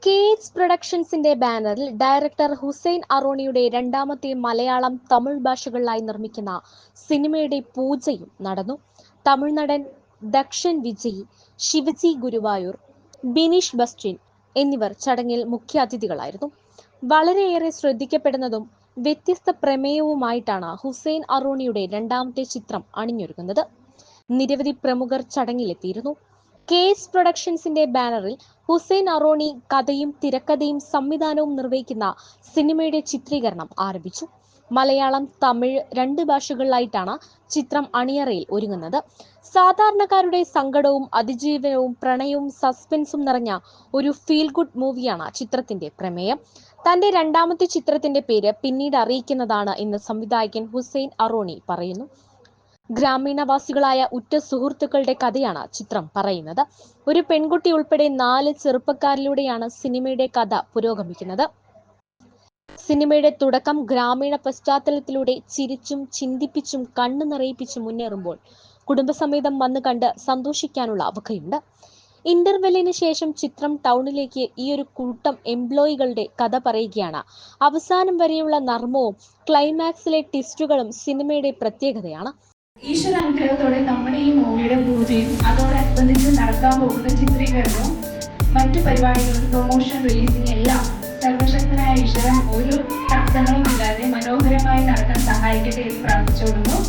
KH പ്രൊഡക്ഷൻസിന്റെ ബാനറിൽ director Hussain അറോണിയുടെ രണ്ടാമത്തെ മലയാളം തമിഴ് ഭാഷകളിലായി നിർമ്മിക്കുന്ന സിനിമയുടെ പൂജയും നടന്നു. തമിഴ് നടൻ ദക്ഷൻ വിജയ്, ശിവജി ഗുരുവായൂർ, ബിനീഷ് ബസ്റ്റിൻ എന്നിവർ ചടങ്ങിൽ മുഖ്യാതിഥികളായിരുന്നു. വളരെയേറെ ശ്രദ്ധിക്കപ്പെടുന്നതും വ്യത്യസ്ത പ്രമേയവുമായിട്ടാണ് ഹുസൈൻ അറോണിയുടെ രണ്ടാമത്തെ ചിത്രം അണിഞ്ഞൊരുങ്ങുന്നത്. നിരവധി പ്രമുഖർ ചടങ്ങിലെത്തിയിരുന്നു. കെഎച്ച് പ്രൊഡക്ഷൻസിന്റെ ബാനറിൽ ഹുസൈൻ അറോണി കഥയും തിരക്കഥയും സംവിധാനവും നിർവഹിക്കുന്ന സിനിമയുടെ ചിത്രീകരണം ആരംഭിച്ചു. മലയാളം, തമിഴ് രണ്ട് ഭാഷകളിലായിട്ടാണ് ചിത്രം അണിയറയിൽ ഒരുങ്ങുന്നത്. സാധാരണക്കാരുടെ സങ്കടവും അതിജീവനവും പ്രണയവും സസ്പെൻസും നിറഞ്ഞ ഒരു ഫീൽ ഗുഡ് മൂവിയാണ് ചിത്രത്തിന്റെ പ്രമേയം. തന്റെ രണ്ടാമത്തെ ചിത്രത്തിന്റെ പേര് പിന്നീട് അറിയിക്കുന്നതാണ് എന്ന് സംവിധായകൻ ഹുസൈൻ അറോണി പറയുന്നു. ഗ്രാമീണവാസികളായ ഉറ്റ സുഹൃത്തുക്കളുടെ കഥയാണ് ചിത്രം പറയുന്നത്. ഒരു പെൺകുട്ടി ഉൾപ്പെടെ 4 ചെറുപ്പക്കാരിലൂടെയാണ് സിനിമയുടെ കഥ പുരോഗമിക്കുന്നത്. സിനിമയുടെ തുടക്കം ഗ്രാമീണ പശ്ചാത്തലത്തിലൂടെ ചിരിച്ചും ചിന്തിപ്പിച്ചും കണ്ണു നിറയിപ്പിച്ചും മുന്നേറുമ്പോൾ കുടുംബസമേതം വന്ന് കണ്ട് സന്തോഷിക്കാനുള്ള വകയുണ്ട്. ഇന്റർവെല്ലിന് ശേഷം ചിത്രം ടൗണിലേക്ക് ഈ ഒരു കൂട്ടം എംപ്ലോയികളുടെ കഥ പറയുകയാണ്. അവസാനം വരെയുള്ള നർമ്മവും ക്ലൈമാക്സിലെ ട്വിസ്റ്റുകളും സിനിമയുടെ പ്രത്യേകതയാണ്. ഈശ്വര അനുഗ്രഹത്തോടെ നമ്മുടെ ഈ മൂവിയുടെ പൂജയും അതോടനുബന്ധിച്ച് നടക്കാൻ പോകുന്ന ചിത്രീകരണവും മറ്റു പരിപാടികളും പ്രൊമോഷൻ, റിലീസിംഗ് എല്ലാം സർവശക്തനായ ഈശ്വരൻ ഒരു തടസ്സങ്ങളും ഇല്ലാതെ മനോഹരമായി നടത്താൻ സഹായിക്കട്ടെ എന്ന് പ്രാർത്ഥിച്ചുകൊള്ളുന്നു.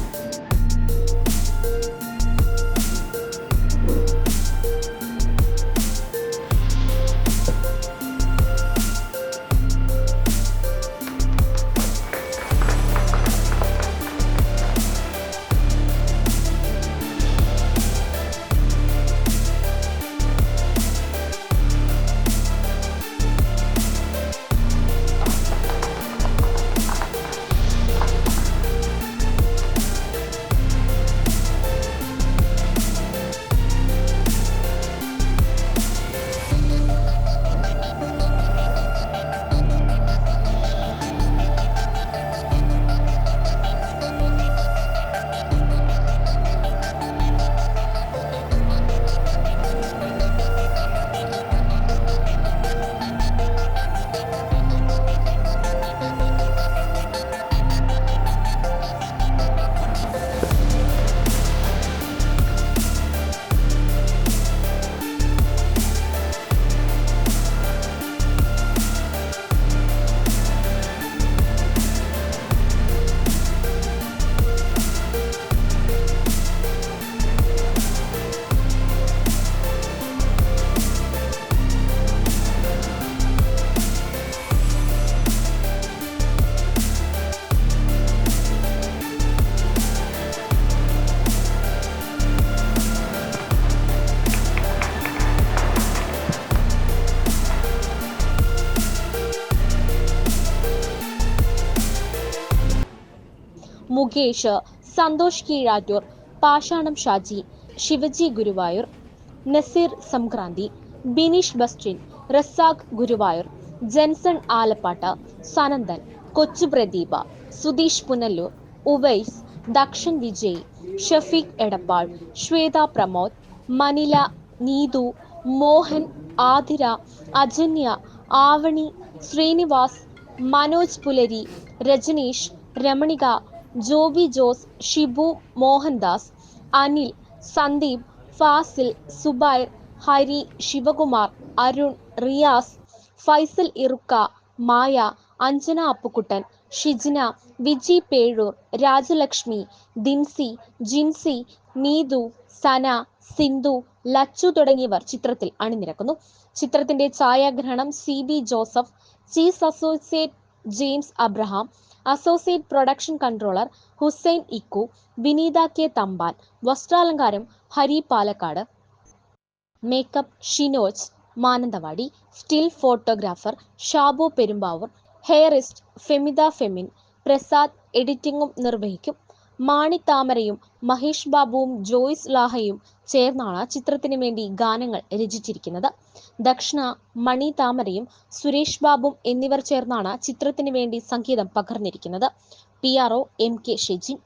മുകേഷ്, സന്തോഷ് കീഴാറ്റൂർ, പാഷാണം ഷാജി, ശിവജി ഗുരുവായൂർ, നസീർ സംക്രാന്തി, ബിനീഷ് ബസ്റ്റിൻ, റസാഖ് ഗുരുവായൂർ, ജെൻസൺ ആലപ്പാട്ട്, സനന്ദൻ, കൊച്ചു പ്രദീപ, സുധീഷ് പുനല്ലൂർ, ഉവൈസ്, ദക്ഷൻ വിജയ്, ഷഫീഖ് എടപ്പാൾ, ശ്വേത പ്രമോദ്, മനില, നീതു, മോഹൻ, ആതിര, അജന്യ, ആവണി, ശ്രീനിവാസ്, മനോജ് പുലരി, രജനീഷ്, രമണിക, ജോബി ജോസ്, ഷിബു മോഹൻദാസ്, അനിൽ, സന്ദീപ്, ഫാസിൽ, സുബൈർ, ഹരി, ശിവകുമാർ, അരുൺ, റിയാസ്, ഫൈസൽ ഇറുക്ക, മായ, അഞ്ജന അപ്പുക്കുട്ടൻ, ഷിജ്ന, വിജി പേഴൂർ, രാജലക്ഷ്മി, ദിൻസി, ജിൻസി, നീതു, സന, സിന്ധു, ലച്ചു തുടങ്ങിയവർ ചിത്രത്തിൽ അണിനിരക്കുന്നു. ചിത്രത്തിന്റെ ഛായാഗ്രഹണം CB Joseph, chief associate James Abraham, associate production controller Hussain Ikku, Vineetha K Thampan, വസ്ത്രാലങ്കാരം Hari Palakkad, makeup Shinoj Mananthavady, still photographer Shabu Perumbavoor, hairist Femitha Femin, Prasad എഡിറ്റിംഗും നിർവഹിക്കും. മാണി താമരയും മഹേഷ് ബാബുവും ജോയ്സ് ലാഹയും ചേർന്നാണ് ചിത്രത്തിന് വേണ്ടി ഗാനങ്ങൾ രചിച്ചിരിക്കുന്നത്. ദക്ഷിണ, മണി താമരയും സുരേഷ് ബാബും എന്നിവർ ചേർന്നാണ് ചിത്രത്തിന് വേണ്ടി സംഗീതം പകർന്നിരിക്കുന്നത്. PRO MK Shejin.